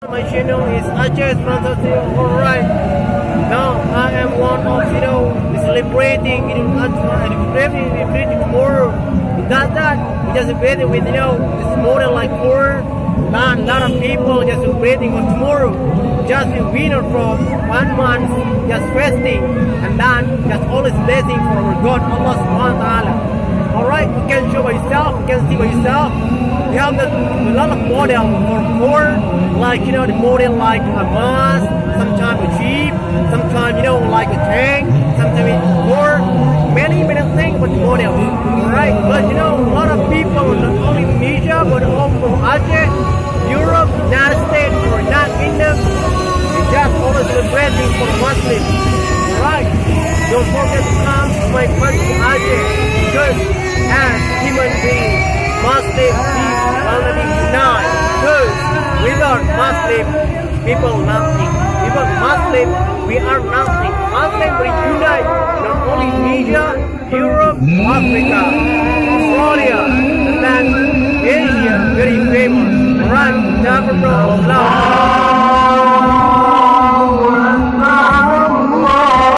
My channel is aceh.semaraknya. Alright, now I am one of celebrating Adha and celebrating tomorrow. That we just celebrating with this more like 4 and a lot of people just celebrating for tomorrow. Just a winner from 1 month just fasting and then just always blessing for our God Allah Subhanahu wa Taala. Alright, you can show by yourself, you can see by yourself. We have a lot of model for poor, like the model like a bus, sometimes a jeep, sometimes like a tank, sometimes it's poor, many things for the model. Alright, but a lot of people not only Indonesia but also Aceh, Europe, United States, or United Kingdom, they just always celebrating for Muslims. Alright, don't forget to come to my country Aceh, because as human beings, Muslim people already unite. Because without Muslim, people nothing. Without Muslim, we are nothing. Muslim will unite not only Asia, Europe, Africa, Australia, and then Asia, very famous. Alright, Jafar Islam.